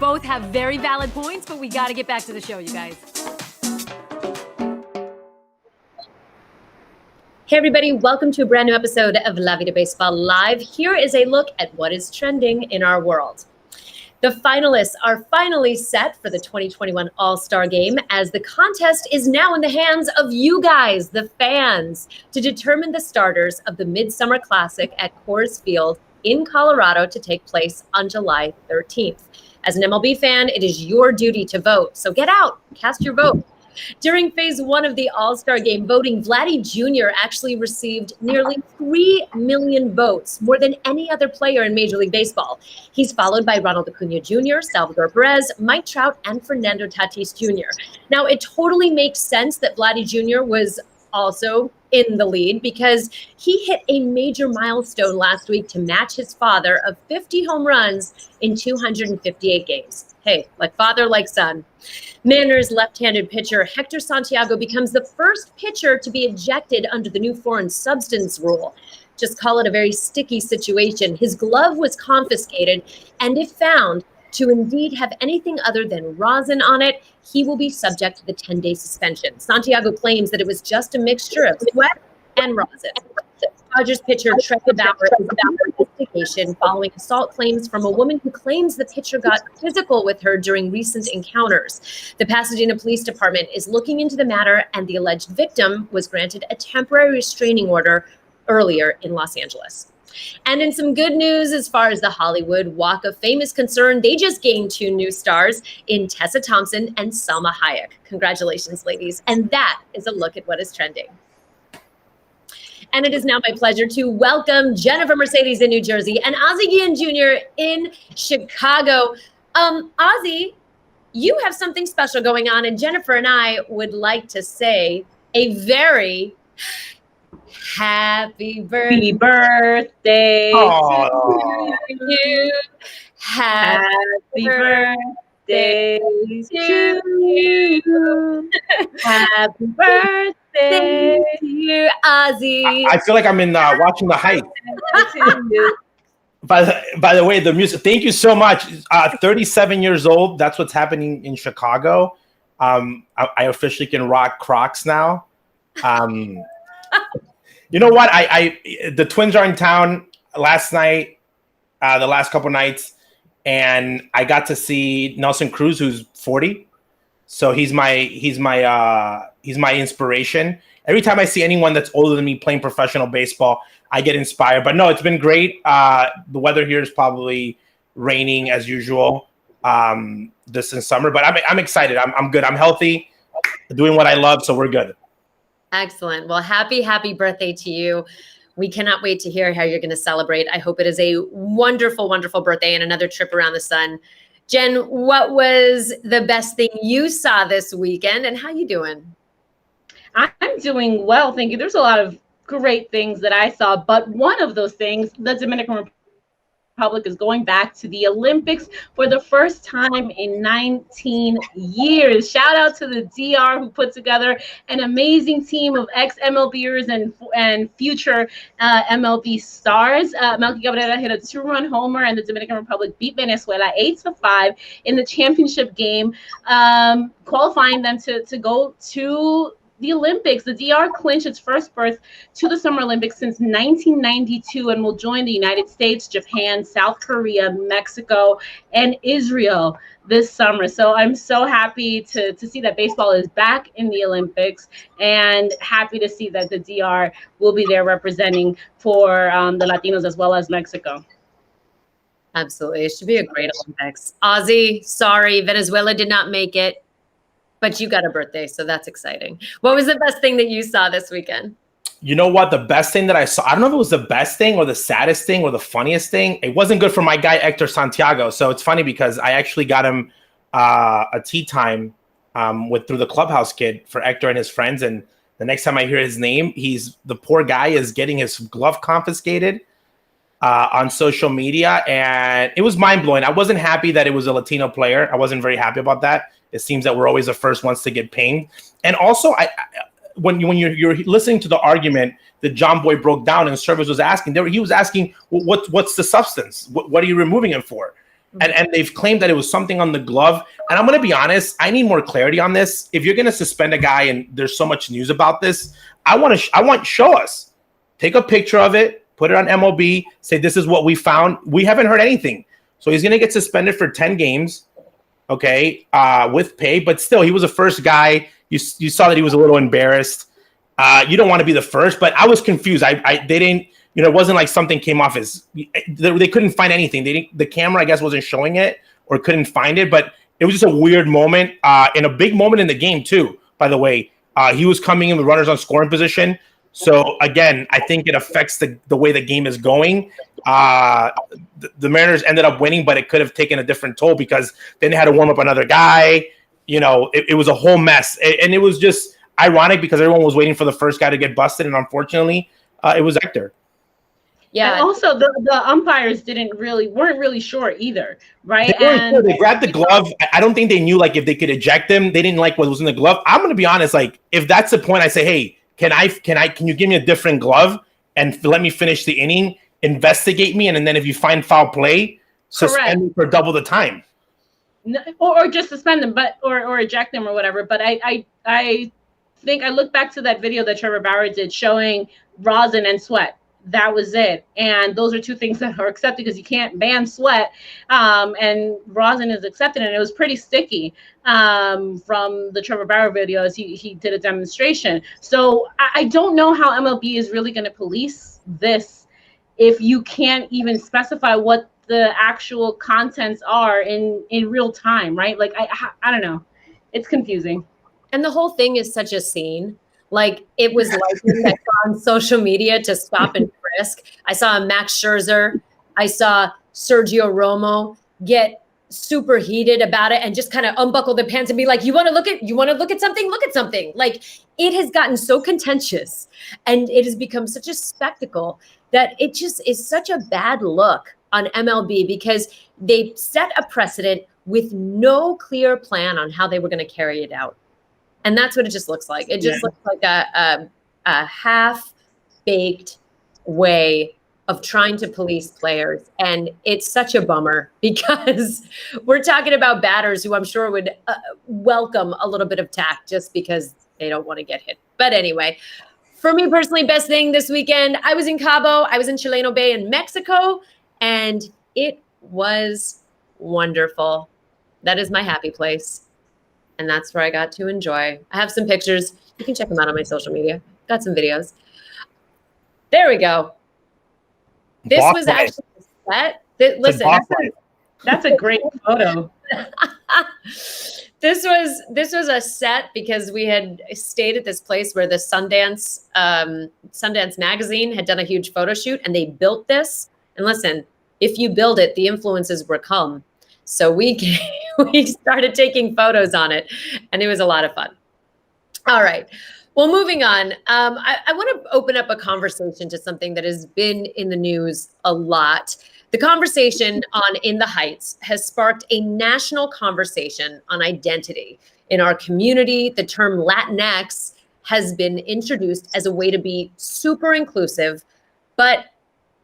Both have very valid points, but we got to get back to the show, you guys. Hey everybody, welcome to a brand new episode of Vida Baseball Live. Here is a look at what is trending in our world. The finalists are finally set for the 2021 All-Star Game, as the contest is now in the hands of you guys, the fans, to determine the starters of the Midsummer Classic at Coors Field in Colorado to take place on July 13th. As an MLB fan, it is your duty to vote, so get out, cast your vote. During phase one of the All-Star Game voting, Vladdy Jr. actually received nearly 3 million votes, more than any other player in Major League Baseball. He's followed by Ronald Acuna Jr., Salvador Perez, Mike Trout, and Fernando Tatis Jr. Now, it totally makes sense that Vladdy Jr. was also in the lead because he hit a major milestone last week to match his father of 50 home runs in 258 games. Hey, like father, like son. Mariners left-handed pitcher Hector Santiago becomes the first pitcher to be ejected under the new foreign substance rule. Just call it a very sticky situation. His glove was confiscated, and if found to indeed have anything other than rosin on it, he will be subject to the 10-day suspension. Santiago claims that it was just a mixture of sweat and rosin. Dodgers pitcher Trevor Bauer is under investigation following assault claims from a woman who claims the pitcher got physical with her during recent encounters. The Pasadena Police Department is looking into the matter, and the alleged victim was granted a temporary restraining order earlier in Los Angeles. And in some good news, as far as the Hollywood Walk of Fame is concerned, they just gained 2 new stars in Tessa Thompson and Salma Hayek. Congratulations, ladies. And that is a look at what is trending. And it is now my pleasure to welcome Jennifer Mercedes in New Jersey and Ozzie Jr. in Chicago. Ozzie, you have something special going on, and Jennifer and I would like to say a very happy birthday to you. Happy birthday to you. Happy birthday to you, Ozzie. I feel like I'm in watching The Height. By the way, the music. Thank you so much. 37 years old. That's what's happening in Chicago. I officially can rock Crocs now. You know what? The Twins are in town last night, the last couple nights, and I got to see Nelson Cruz, who's 40. So he's my inspiration. Every time I see anyone that's older than me playing professional baseball, I get inspired. But no, it's been great. The weather here is probably raining as usual this in summer, but I'm excited. I'm good. I'm healthy, doing what I love, so we're good. Excellent. Well, happy birthday to you. We cannot wait to hear how you're going to celebrate. I hope it is a wonderful, wonderful birthday and another trip around the sun. Jen, what was the best thing you saw this weekend, and how you doing? I'm doing well, thank you. There's a lot of great things that I saw, but one of those things, the Dominican Republic is going back to the Olympics for the first time in 19 years. Shout out to the DR, who put together an amazing team of ex-MLBers and future MLB stars. Melky Cabrera hit a 2-run homer, and the Dominican Republic beat Venezuela 8-5 in the championship game, qualifying them to go to the Olympics. The DR clinched its first berth to the Summer Olympics since 1992 and will join the United States, Japan, South Korea, Mexico, and Israel this summer. So I'm so happy to see that baseball is back in the Olympics, and happy to see that the DR will be there representing for the Latinos as well as Mexico. Absolutely. It should be a great Olympics. Ozzie, sorry, Venezuela did not make it. But you got a birthday, so that's exciting. What was the best thing that you saw this weekend? You know what? The best thing that I saw, I don't know if it was the best thing or the saddest thing or the funniest thing. It wasn't good for my guy, Hector Santiago. So it's funny because I actually got him a tea time through the clubhouse kid for Hector and his friends. And the next time I hear his name, the poor guy is getting his glove confiscated on social media. And it was mind blowing. I wasn't happy that it was a Latino player. I wasn't very happy about that. It seems that we're always the first ones to get pinged. And also, when you're listening to the argument that John Boy broke down and Service was asking, he was asking, what's the substance? What are you removing him for? And they've claimed that it was something on the glove. And I'm going to be honest, I need more clarity on this. If you're going to suspend a guy and there's so much news about this, show us. Take a picture of it, put it on MLB, say this is what we found. We haven't heard anything. So he's going to get suspended for 10 games, okay, with pay. But still, he was the first guy. You saw that he was a little embarrassed. You don't want to be the first, but I was confused. They didn't. It wasn't like something came off as they couldn't find anything. The camera, I guess, wasn't showing it or couldn't find it, but it was just a weird moment and a big moment in the game too. By the way, he was coming in with runners on scoring position. So again, I think it affects the way the game is going. The Mariners ended up winning, but it could have taken a different toll because then they had to warm up another guy. It was a whole mess, and it was just ironic because everyone was waiting for the first guy to get busted, and unfortunately, it was Hector. Yeah. And also, the umpires weren't really sure either, right? They grabbed the glove. I don't think they knew if they could eject him. They didn't like what was in the glove. I'm going to be honest. If that's the point, I say, hey, can you give me a different glove and let me finish the inning? Investigate me, and then if you find foul play, suspend me for double the time. No, or just suspend them, or eject them or whatever. But I think I look back to that video that Trevor Bauer did showing rosin and sweat. That was it. And those are two things that are accepted because you can't ban sweat. And rosin is accepted. And it was pretty sticky from the Trevor Bauer video as he did a demonstration. So I don't know how MLB is really going to police this if you can't even specify what the actual contents are in real time, right? I don't know. It's confusing. And the whole thing is such a scene. It was like on social media to stop and frisk. I saw Max Scherzer. I saw Sergio Romo get super heated about it and just kind of unbuckle their pants and be like, you want to look at something? Look at something. It has gotten so contentious and it has become such a spectacle that it just is such a bad look on MLB because they set a precedent with no clear plan on how they were going to carry it out. And that's what it just looks like. It just looks like a half-baked way of trying to police players. And it's such a bummer because we're talking about batters who I'm sure would welcome a little bit of tact just because they don't want to get hit. But anyway, for me personally, best thing this weekend, I was in Cabo. I was in Chileno Bay in Mexico, and it was wonderful. That is my happy place. And that's where I got to enjoy. I have some pictures. You can check them out on my social media. Got some videos. There we go. This was actually a set. Listen, that's a great photo. This was a set because we had stayed at this place where the Sundance magazine had done a huge photo shoot, and they built this. And listen, if you build it, the influences will come. So we started taking photos on it, and it was a lot of fun. All right. Well, moving on, I want to open up a conversation to something that has been in the news a lot. The conversation on In the Heights has sparked a national conversation on identity. In our community, the term Latinx has been introduced as a way to be super inclusive, but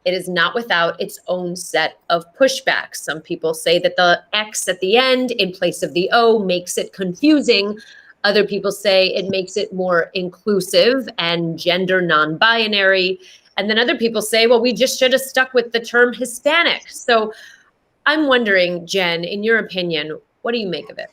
it is not without its own set of pushbacks. Some people say that the X at the end in place of the O makes it confusing. Other people say it makes it more inclusive and gender non-binary. And then other people say, well, we just should have stuck with the term Hispanic. So I'm wondering, Jen, in your opinion, what do you make of it?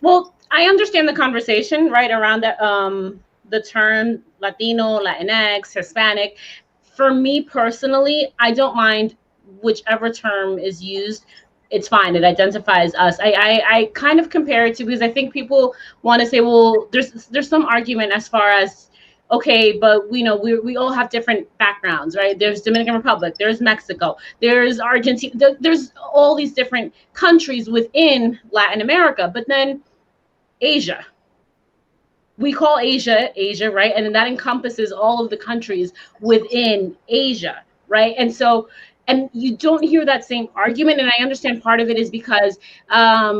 Well, I understand the conversation right around the term Latino, Latinx, Hispanic. For me personally, I don't mind whichever term is used. It's fine. It identifies us. I kind of compare it to, because I think people want to say, well, there's some argument as far as, okay, but we all have different backgrounds, right? There's Dominican Republic, there's Mexico, there's Argentina, there's all these different countries within Latin America, but then Asia. We call Asia, right? And then that encompasses all of the countries within Asia, right? And you don't hear that same argument. And I understand part of it is because parts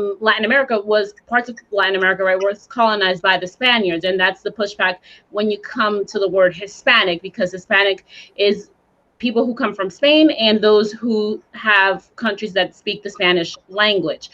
of Latin America, right, was colonized by the Spaniards. And that's the pushback when you come to the word Hispanic, because Hispanic is people who come from Spain and those who have countries that speak the Spanish language.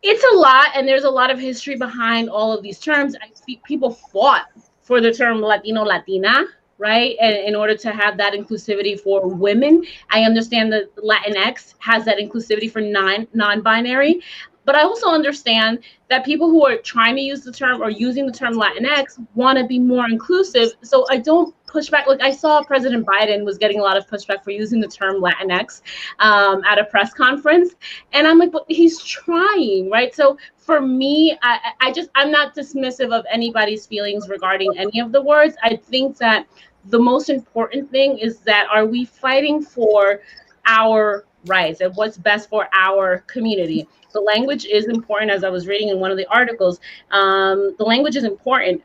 It's a lot, and there's a lot of history behind all of these terms. I see people fought for the term Latino, Latina, right? And in order to have that inclusivity for women. I understand that Latinx has that inclusivity for non-binary, but I also understand that people who are trying to use the term or using the term Latinx want to be more inclusive. So I don't push back. Like I saw President Biden was getting a lot of pushback for using the term Latinx at a press conference. And I'm like, but he's trying, right? So for me, I'm not dismissive of anybody's feelings regarding any of the words. I think that the most important thing is that are we fighting for our rights and what's best for our community? The language is important, as I was reading in one of the articles. The language is important,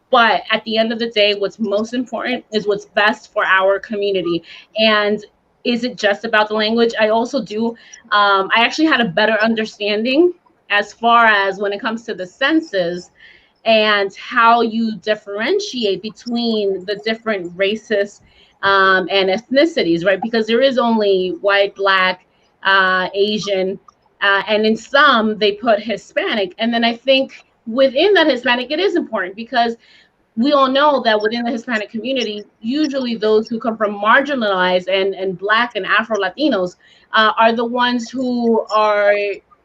but at the end of the day, what's most important is what's best for our community. And is it just about the language? I also do. I actually had a better understanding as far as when it comes to the census and how you differentiate between the different races and ethnicities, right? Because there is only white, black, Asian, and in some they put Hispanic. And then I think within that Hispanic, it is important because we all know that within the Hispanic community, usually those who come from marginalized and Black and Afro Latinos are the ones who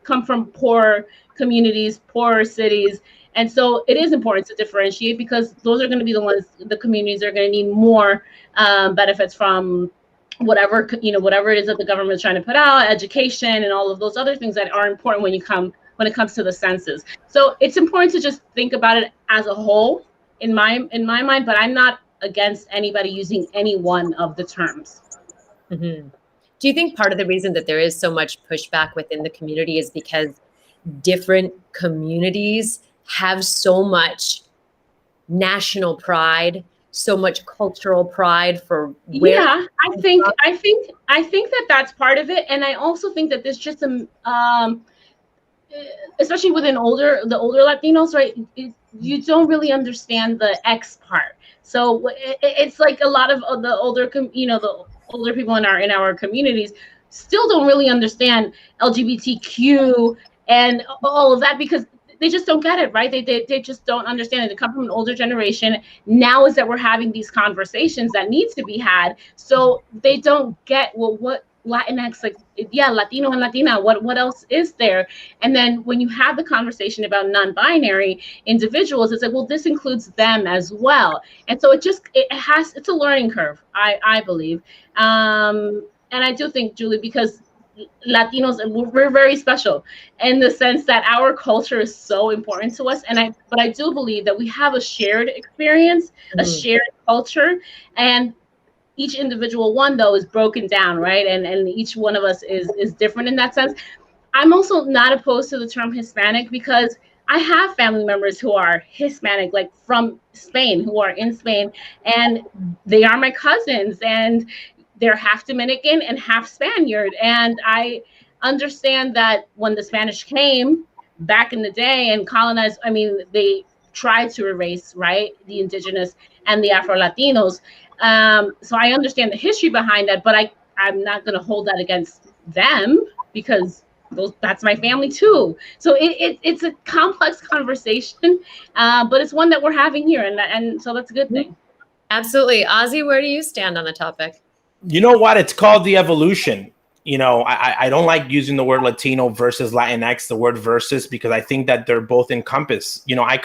come from poor communities, poorer cities. And so it is important to differentiate because those are going to be the communities that are going to need more benefits from whatever it is that the government is trying to put out, education and all of those other things that are important when it comes to the census. So it's important to just think about it as a whole in my mind, but I'm not against anybody using any one of the terms. Mm-hmm. Do you think part of the reason that there is so much pushback within the community is because different communities have so much national pride, so much cultural pride for where? Yeah, I think that that's part of it, and I also think that there's just some, especially within the older Latinos, right? You don't really understand the X part, so it's like a lot of the older people in our communities still don't really understand LGBTQ and all of that because they just don't get it, right? They just don't understand it. They come from an older generation. Now is that we're having these conversations that need to be had. So they don't get, well, what Latinx, like, yeah, Latino and Latina, what else is there? And then when you have the conversation about non-binary individuals, it's like, well, this includes them as well. And so it's a learning curve, I believe. And I do think, Julie, because Latinos, we're very special in the sense that our culture is so important to us. But I do believe that we have a shared experience, a shared culture, and each individual one though is broken down, right? And each one of us is different in that sense. I'm also not opposed to the term Hispanic because I have family members who are Hispanic, like from Spain, who are in Spain, and they are my cousins, and they're half Dominican and half Spaniard. And I understand that when the Spanish came back in the day and colonized, they tried to erase, right, the indigenous and the Afro-Latinos. So I understand the history behind that, but I'm not going to hold that against them because that's my family too. So it's a complex conversation, but it's one that we're having here. And so that's a good thing. Absolutely. Ozzie, where do you stand on the topic? You know what? It's called the evolution. I don't like using the word Latino versus Latinx, the word versus, because I think that they're both encompass. I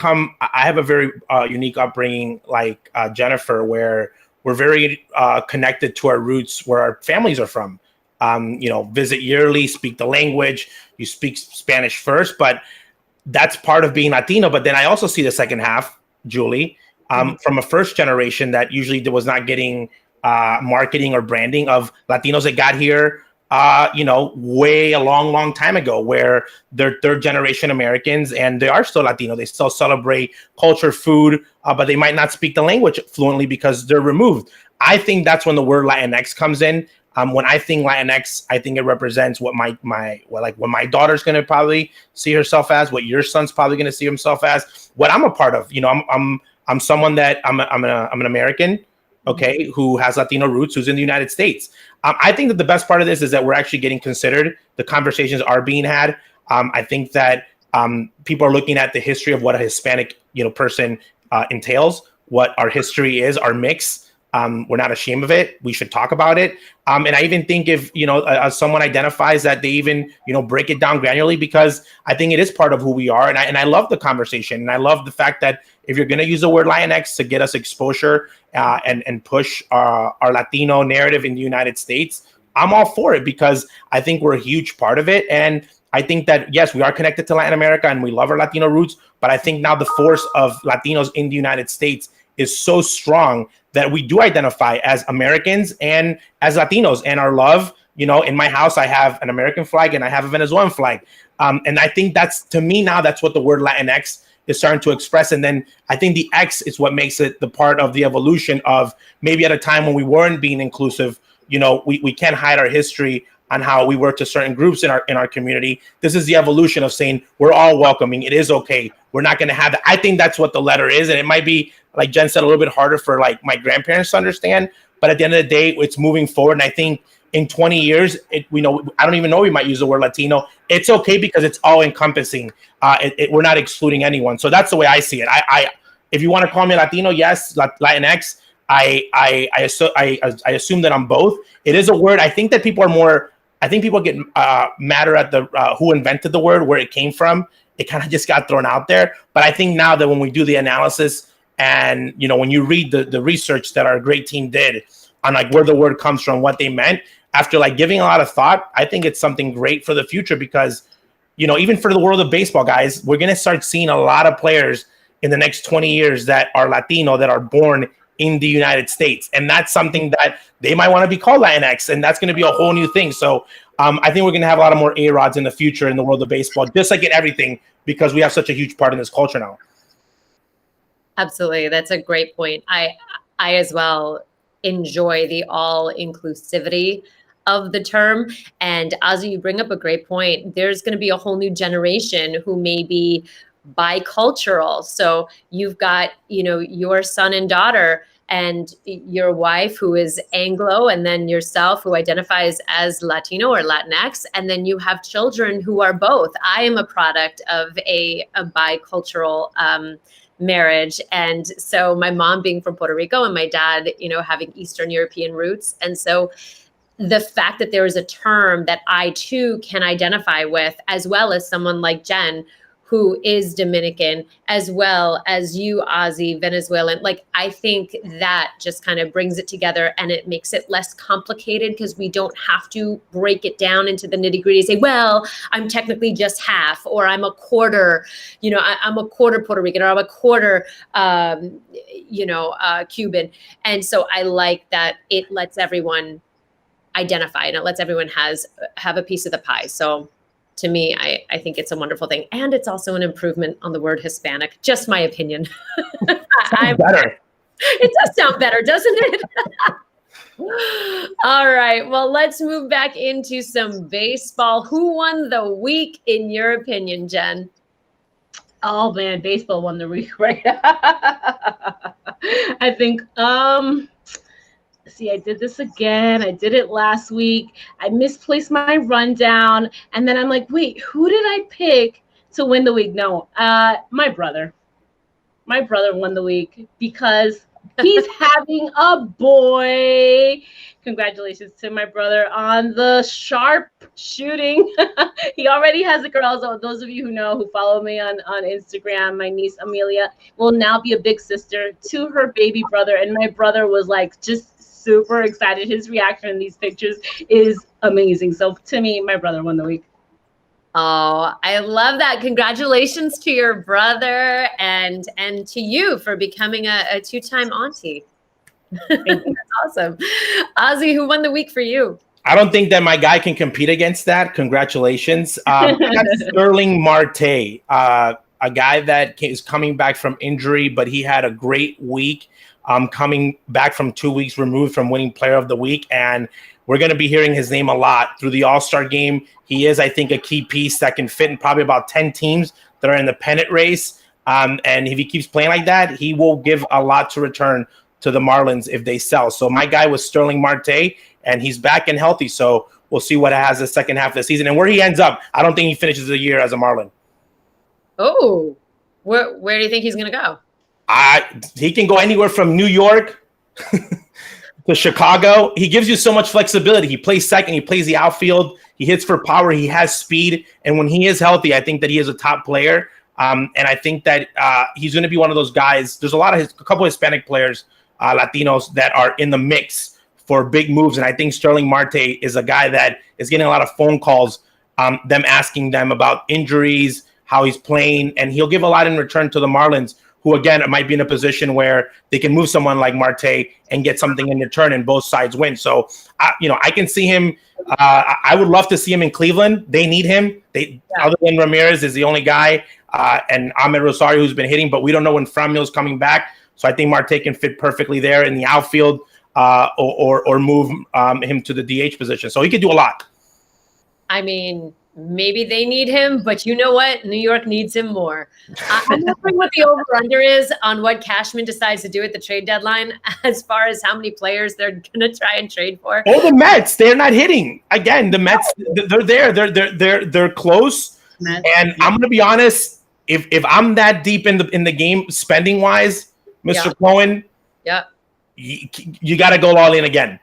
have a very unique upbringing like Jennifer, where we're very connected to our roots, where our families are from. Visit yearly, speak the language. You speak Spanish first, but that's part of being Latino. But then I also see the second half, Julie, from a first generation that usually was not getting marketing or branding of Latinos that got here, way a long time ago, where they're third generation Americans and they are still Latino. They still celebrate culture, food, but they might not speak the language fluently because they're removed. I think that's when the word Latinx comes in. When I think Latinx, I think it represents what what my daughter's going to probably see herself as, what your son's probably going to see himself as, what I'm a part of. I'm someone that I'm an American. okay, who has Latino roots, who's in the United States. I think that the best part of this is that we're actually getting considered. The conversations are being had. I think that people are looking at the history of what a Hispanic, person entails, what our history is, our mix. We're not ashamed of it. We should talk about it. And I even think if, someone identifies that they even, break it down granularly, because I think it is part of who we are. And I love the conversation. And I love the fact that if you're going to use the word Latinx to get us exposure and push our Latino narrative in the United States, I'm all for it, because I think we're a huge part of it. And I think that, yes, we are connected to Latin America and we love our Latino roots. But I think now the force of Latinos in the United States is so strong that we do identify as Americans and as Latinos. And our love, in my house, I have an American flag and I have a Venezuelan flag. And I think that's, to me now, that's what the word Latinx is starting to express. And then I think the X is what makes it the part of the evolution of maybe at a time when we weren't being inclusive, we can't hide our history on how we were to certain groups in our community. This is the evolution of saying we're all welcoming. It is okay. We're not going to have that. I think that's what the letter is. And it might be, like Jen said, a little bit harder for like my grandparents to understand. But at the end of the day, it's moving forward. And I think in 20 years, I don't even know we might use the word Latino. It's okay because it's all encompassing. We're not excluding anyone. So that's the way I see it. If you want to call me Latino, yes, Latinx. I assume that I'm both. It is a word. I think that people get madder at the who invented the word, where it came from. It kind of just got thrown out there. But I think now that when we do the analysis and, when you read the research that our great team did on like where the word comes from, what they meant, after like giving a lot of thought, I think it's something great for the future, because, even for the world of baseball, guys, we're going to start seeing a lot of players in the next 20 years that are Latino, that are born in the United States. And that's something that they might want to be called Latinx. And that's going to be a whole new thing. So I think we're going to have a lot of more A-Rods in the future in the world of baseball, just like in everything, because we have such a huge part in this culture now. Absolutely. That's a great point. I as well enjoy the all inclusivity of the term. And Ozzie, you bring up a great point. There's going to be a whole new generation who may be bicultural. So you've got, your son and daughter and your wife who is Anglo, and then yourself who identifies as Latino or Latinx. And then you have children who are both. I am a product of a bicultural marriage. And so my mom being from Puerto Rico and my dad, having Eastern European roots. And so the fact that there is a term that I too can identify with, as well as someone like Jen, who is Dominican, as well as you, Ozzie, Venezuelan. Like, I think that just kind of brings it together and it makes it less complicated, because we don't have to break it down into the nitty gritty and say, well, I'm technically just half, or I'm a quarter, I'm a quarter Puerto Rican, or I'm a quarter, Cuban. And so I like that it lets everyone identify and it lets everyone have a piece of the pie. So to me, I think it's a wonderful thing. And it's also an improvement on the word Hispanic. Just my opinion. Sounds better. It does sound better, doesn't it? All right. Well, let's move back into some baseball. Who won the week, in your opinion, Jen? Oh, man, baseball won the week, right? I think see, I did this again. I did it last week. I misplaced my rundown. And then I'm like, wait, who did I pick to win the week? No, my brother. My brother won the week because he's having a boy. Congratulations to my brother on the sharp shooting. He already has a girl. So those of you who know, who follow me on Instagram, my niece Amelia will now be a big sister to her baby brother. And my brother was like, just super excited. His reaction in these pictures is amazing. So to me, my brother won the week. Oh, I love that. Congratulations to your brother and to you for becoming a two-time auntie. That's awesome. Ozzie, who won the week for you? I don't think that my guy can compete against that. Congratulations. I got Sterling Marte, a guy that is coming back from injury, but he had a great week. Coming back from 2 weeks removed from winning Player of the Week. And we're going to be hearing his name a lot through the All-Star game. He is, I think, a key piece that can fit in probably about 10 teams that are in the pennant race. And if he keeps playing like that, he will give a lot to return to the Marlins if they sell. So my guy was Sterling Marte, and he's back and healthy. So we'll see what it has the second half of the season and where he ends up. I don't think he finishes the year as a Marlin. Oh, where do you think he's going to go? He can go anywhere from New York to Chicago. He gives you so much flexibility. He plays second. He plays the outfield. He hits for power. He has speed. And when he is healthy, I think that he is a top player. And I think that he's going to be one of those guys. There's a couple of Hispanic players, Latinos, that are in the mix for big moves. And I think Sterling Marte is a guy that is getting a lot of phone calls, them asking them about injuries, how he's playing. And he'll give a lot in return to the Marlins, who, again, might be in a position where they can move someone like Marte and get something in return and both sides win. So, I can see him. I would love to see him in Cleveland. They need him. Other than Ramirez is the only guy, and Ahmed Rosario, who's been hitting, but we don't know when Framil's coming back. So I think Marte can fit perfectly there in the outfield or move him to the DH position. So he could do a lot. I mean, maybe they need him, but you know what? New York needs him more. I'm wondering what the over-under is on what Cashman decides to do at the trade deadline as far as how many players they're going to try and trade for. Oh, the Mets, they're not hitting. Again, the Mets, they're there. They're close. Mets. And I'm going to be honest, if I'm that deep in the game spending-wise, Mr. Cohen, you got to go all in again.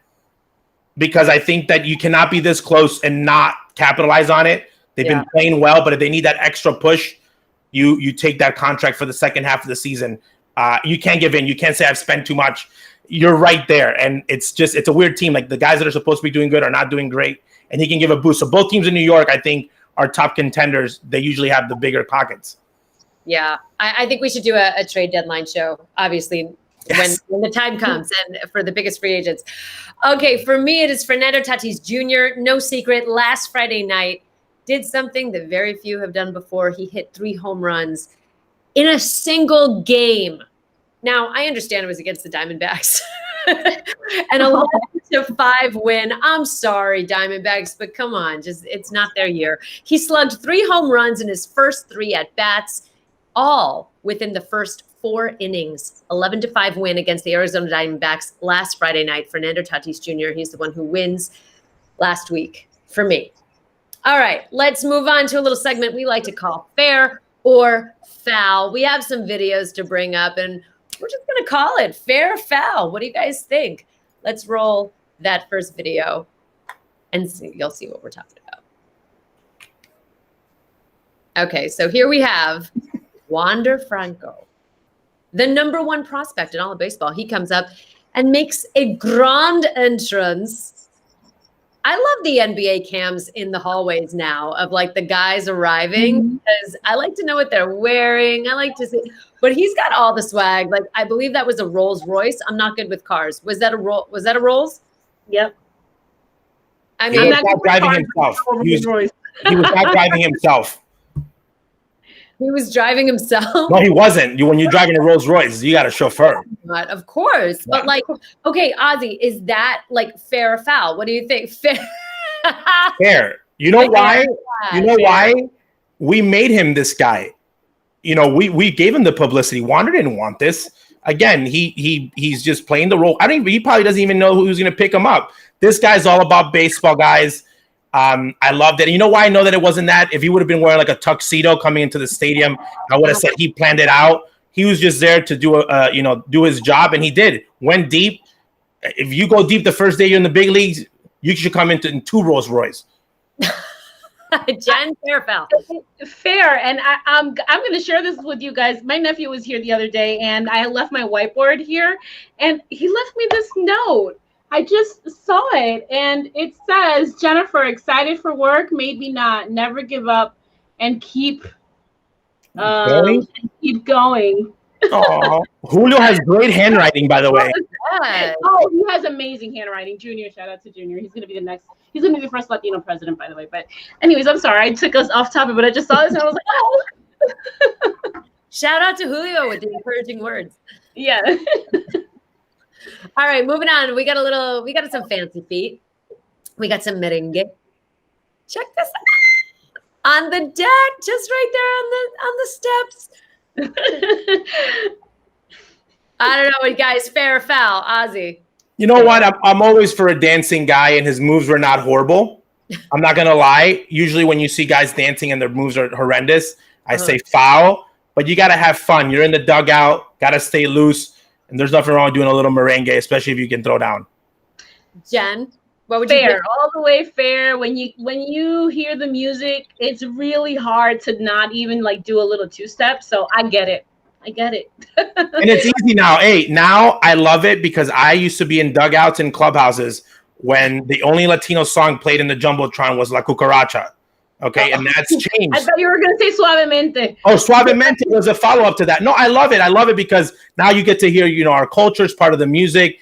Because I think that you cannot be this close and not capitalize on it. They've been playing well, but if they need that extra push, you take that contract for the second half of the season. You can't give in. You can't say I've spent too much. You're right there. And it's a weird team. Like the guys that are supposed to be doing good are not doing great. And he can give a boost. So both teams in New York, I think, are top contenders. They usually have the bigger pockets. Yeah. I think we should do a trade deadline show, obviously, when the time comes and for the biggest free agents. Okay, for me, it is Fernando Tatis Jr. No secret, last Friday night, did something that very few have done before. He hit 3 home runs in a single game. Now, I understand it was against the Diamondbacks. And a 11-5 win. I'm sorry, Diamondbacks, but come on, it's not their year. He slugged 3 home runs in his first 3 at-bats, all within the first 4 innings. 11-5 win against the Arizona Diamondbacks last Friday night. Fernando Tatis Jr., he's the one who wins last week for me. All right, let's move on to a little segment we like to call Fair or Foul. We have some videos to bring up, and we're just going to call it Fair or Foul. What do you guys think? Let's roll that first video, and you'll see what we're talking about. Okay, so here we have Wander Franco, the number 1 prospect in all of baseball. He comes up and makes a grand entrance. I love the NBA cams in the hallways now of like the guys arriving because I like to know what they're wearing. I like to see, but he's got all the swag. Like I believe that was a Rolls Royce. I'm not good with cars. Was that a Rolls? Yep. I mean, he was not driving himself. He was not driving himself. He was driving himself. No, he wasn't. When you're driving a Rolls Royce, you got a chauffeur. Of course. Yeah. But like, okay, Ozzie, is that like fair or foul? What do you think? Fair. Fair. You know why? You know why? We made him this guy. You know, we gave him the publicity. Wander didn't want this. Again, he's just playing the role. He probably doesn't even know who's going to pick him up. This guy's all about baseball, guys. I loved it. And you know why I know that it wasn't that? If he would have been wearing like a tuxedo coming into the stadium, I would have said he planned it out. He was just there to do his job, and he did. Went deep. If you go deep the first day you're in the big leagues, you should come into in 2 Rolls Royce. Jen, fair, foul. Fair, and I'm going to share this with you guys. My nephew was here the other day, and I left my whiteboard here, and he left me this note. I just saw it, and it says, Jennifer, excited for work, maybe not. Never give up and keep going. Oh, Julio has great handwriting, by the way. Oh, he has amazing handwriting. Junior, shout out to Junior. He's going to be the first Latino president, by the way. But anyways, I'm sorry. I took us off topic, but I just saw this, and I was like, oh. Shout out to Julio with the encouraging words. Yeah. All right, moving on. We got some fancy feet. We got some merengue. Check this out. On the deck, just right there on the steps. I don't know, guys, fair or foul, Ozzie. You know what? I'm always for a dancing guy, and his moves were not horrible. I'm not gonna lie. Usually, when you see guys dancing and their moves are horrendous, I say foul. But you gotta have fun. You're in the dugout. Gotta stay loose. And there's nothing wrong with doing a little merengue, especially if you can throw down. Jen, what would you Fair, think? all the way fair. When you hear the music, it's really hard to not even like do a little two-step. So I get it. And it's easy now. Hey, now I love it because I used to be in dugouts and clubhouses when the only Latino song played in the Jumbotron was La Cucaracha. Okay, and that's changed. I thought you were going to say Suavemente. Oh, Suavemente was a follow-up to that. No, I love it. I love it because now you get to hear, our culture is part of the music.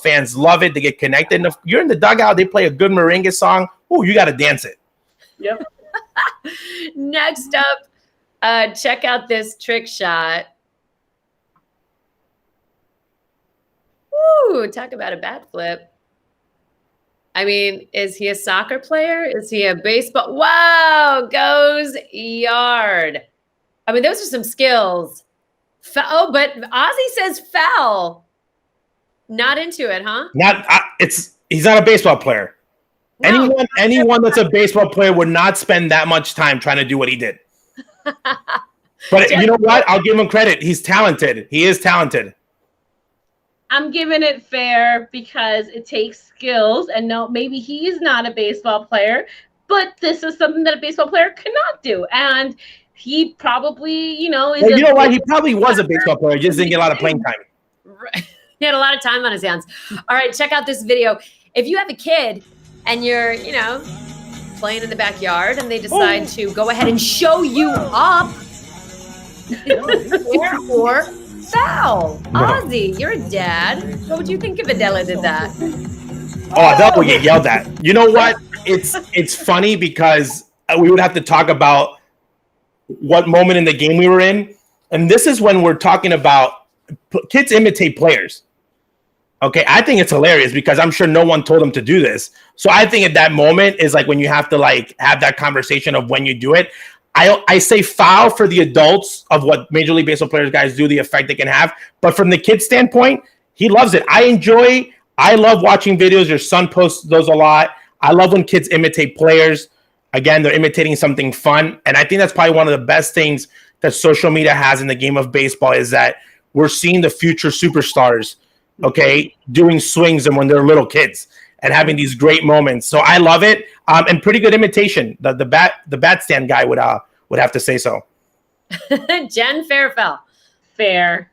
Fans love it. They get connected. And if you're in the dugout, they play a good merengue song. Oh, you got to dance it. Yep. Next up, check out this trick shot. Ooh, talk about a bat flip. I mean, is he a soccer player? Is he a baseball? Wow, goes yard. I mean, those are some skills. But Ozzie says foul. Not into it, huh? He's not a baseball player. No. Anyone that's a baseball player would not spend that much time trying to do what he did. But you know what? I'll give him credit. He's talented. He is talented. I'm giving it fair because it takes skills. And no, maybe he is not a baseball player, but this is something that a baseball player cannot do. And he probably, is. Well, you know what? He probably was a baseball player. He just didn't get a lot of playing time. Right. He had a lot of time on his hands. All right, check out this video. If you have a kid and you're, playing in the backyard and they decide to go ahead and show you up, or foul. Ozzie, you're a dad. What would you think if Adela did that? Oh, Adela would get yelled at. You know what? It's funny because we would have to talk about what moment in the game we were in. And this is when we're talking about kids imitate players. Okay, I think it's hilarious because I'm sure no one told them to do this. So I think at that moment is like when you have to have that conversation of when you do it. I say foul for the adults of what Major League Baseball players guys do, the effect they can have. But from the kid's standpoint, he loves it. I love watching videos. Your son posts those a lot. I love when kids imitate players. Again, they're imitating something fun. And I think that's probably one of the best things that social media has in the game of baseball is that we're seeing the future superstars, okay, doing swings and when they're little kids and having these great moments. So I love it. And pretty good imitation. The bat stand guy would have to say so. Jen, fair or foul? Fair.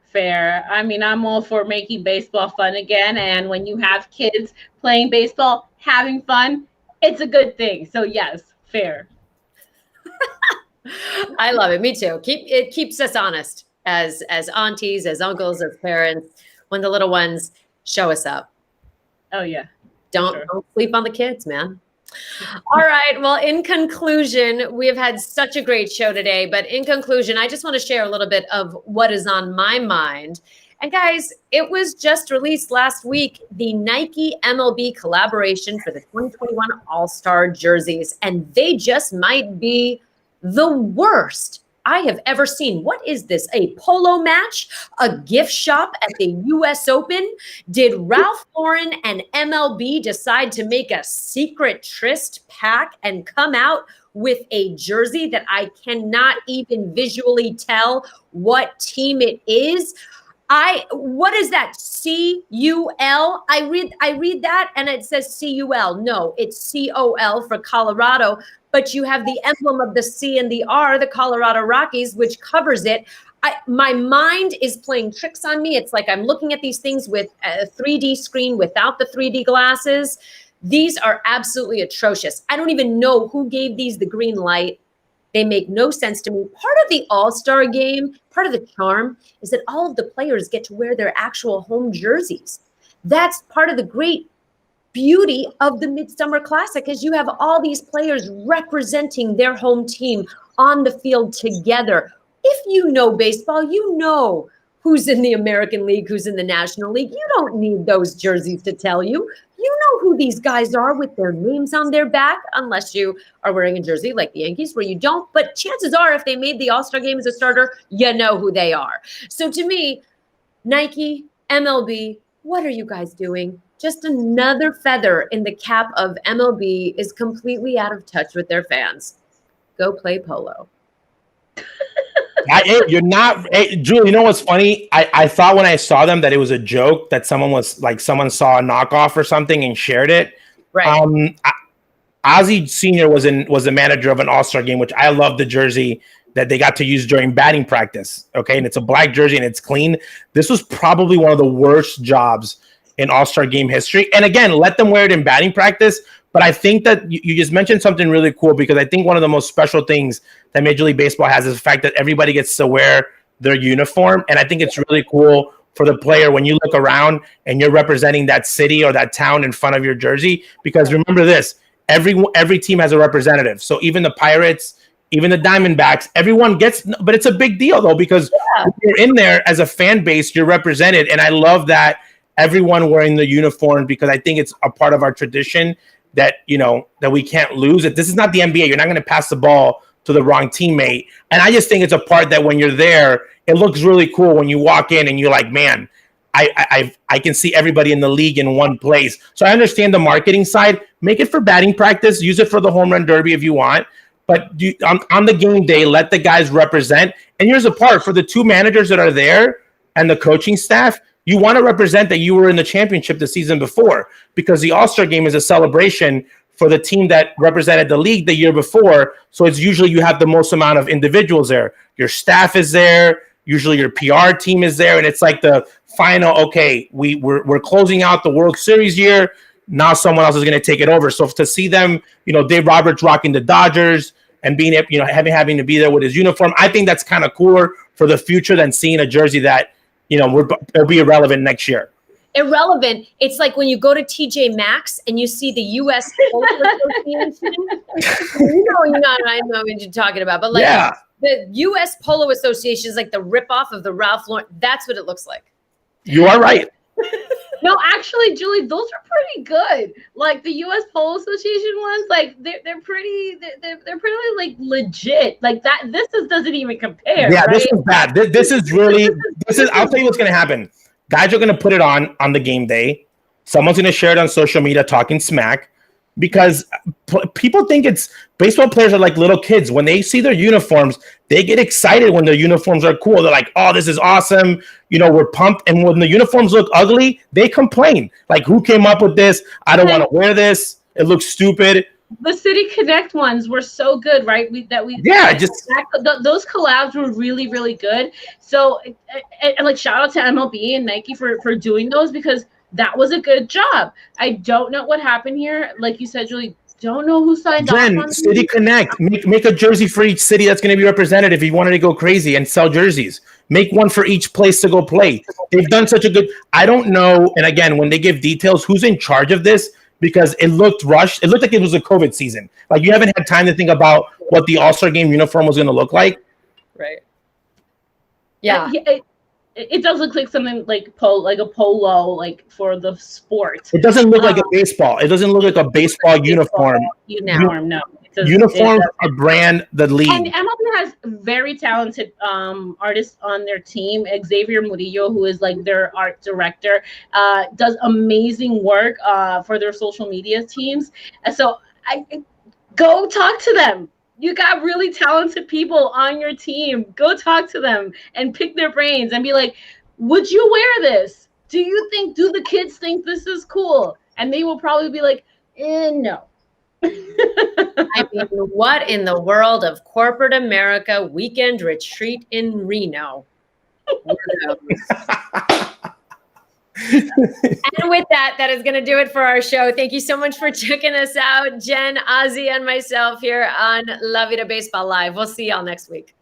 I mean, I'm all for making baseball fun again. And when you have kids playing baseball, having fun, it's a good thing. So yes, fair. I love it. Me too. It keeps us honest as aunties, as uncles, as parents, when the little ones show us up. Oh yeah. Don't sleep on the kids, man. All right. Well, in conclusion, we have had such a great show today. But in conclusion, I just want to share a little bit of what is on my mind. And guys, it was just released last week, the Nike MLB collaboration for the 2021 All-Star jerseys. And they just might be the worst I have ever seen. What is this? A polo match? A gift shop at the US Open? Did Ralph Lauren and MLB decide to make a secret tryst pack and come out with a jersey that I cannot even visually tell what team it is? What is that? C-U-L? I read that and it says C-U-L. No, it's C-O-L for Colorado. But you have the emblem of the C and the R, the Colorado Rockies, which covers it. My mind is playing tricks on me. It's like I'm looking at these things with a 3D screen without the 3D glasses. These are absolutely atrocious. I don't even know who gave these the green light. They make no sense to me. Part of the All-Star game, part of the charm is that all of the players get to wear their actual home jerseys. That's part of the great beauty of the Midsummer Classic is you have all these players representing their home team on the field together. If you know baseball, you know who's in the American League, who's in the National League. You don't need those jerseys to tell you. You know who these guys are with their names on their back, unless you are wearing a jersey like the Yankees where you don't. But chances are if they made the All-Star game as a starter, you know who they are. So to me, Nike, MLB, what are you guys doing? Just another feather in the cap of MLB is completely out of touch with their fans. Go play polo. You're not, Julie. You know what's funny? I thought when I saw them that it was a joke, that someone saw a knockoff or something and shared it. Right. Ozzie Jr. was the manager of an All-Star game, which I love the jersey that they got to use during batting practice. Okay, and it's a black jersey and it's clean. This was probably one of the worst jobs in All-Star game history. And again, let them wear it in batting practice. But I think that you just mentioned something really cool, because I think one of the most special things that Major League Baseball has is the fact that everybody gets to wear their uniform. And I think it's really cool for the player when you look around and you're representing that city or that town in front of your jersey. Because remember this, every team has a representative. So even the Pirates, even the Diamondbacks, everyone gets, but it's a big deal though, because if you're in there as a fan base, you're represented. And I love that everyone wearing the uniform, because I think it's a part of our tradition that, that we can't lose it. This is not the NBA. You're not going to pass the ball to the wrong teammate. And I just think it's a part that when you're there, it looks really cool when you walk in and you're like, man, I can see everybody in the league in one place. So I understand the marketing side. Make it for batting practice. Use it for the home run derby if you want. But on the game day, let the guys represent. And here's the part, for the two managers that are there and the coaching staff, you want to represent that you were in the championship the season before, because the All-Star game is a celebration for the team that represented the league the year before. So it's usually you have the most amount of individuals there. Your staff is there. Usually your PR team is there. And it's like the final, okay, we're closing out the World Series year. Now someone else is going to take it over. So to see them, Dave Roberts rocking the Dodgers and being, having to be there with his uniform, I think that's kind of cooler for the future than seeing a jersey that, it'll be irrelevant next year. Irrelevant. It's like when you go to TJ Maxx and you see the U.S. Polo Association. I know what you're talking about, but the U.S. Polo Association is like the ripoff of the Ralph Lauren. That's what it looks like. You are right. No, actually, Julie, those are pretty good. Like the U.S. Polo Association ones, like they're pretty like legit. Like that. This doesn't even compare. Yeah, right? This is bad. This is. I'll tell you what's going to happen. Guys are going to put it on the game day. Someone's going to share it on social media talking smack, because people think baseball players are like little kids. When they see their uniforms, they get excited when their uniforms are cool. They're like, oh, this is awesome. We're pumped. And when the uniforms look ugly, they complain. Like, who came up with this? I don't want to wear this. It looks stupid. The City Connect ones were so good, right? Those collabs were really, really good. So, and like, shout out to MLB and Nike for doing those, because that was a good job. I don't know what happened here. Like you said, Julie, don't know who signed off on City Connect. Make a jersey for each city that's going to be represented if you wanted to go crazy and sell jerseys. Make one for each place to go play. They've done such a good. I don't know. And again, when they give details, who's in charge of this? Because it looked rushed. It looked like it was a COVID season. Like you haven't had time to think about what the All-Star game uniform was going to look like. Right. Yeah. It does look like something like a polo, like for the sport. It doesn't look like a baseball. It doesn't look like a baseball uniform. No. Uniforms are brand the league. And MLB has very talented artists on their team. Xavier Murillo, who is like their art director, does amazing work for their social media teams. And so I go talk to them. You got really talented people on your team. Go talk to them and pick their brains and be like, would you wear this? Do the kids think this is cool? And they will probably be like, no. I mean, what in the world of corporate America weekend retreat in Reno? And with that is going to do it for our show. Thank you so much for checking us out, Jen, Ozzie, and myself here on La Vida Baseball Live. We'll see y'all next week.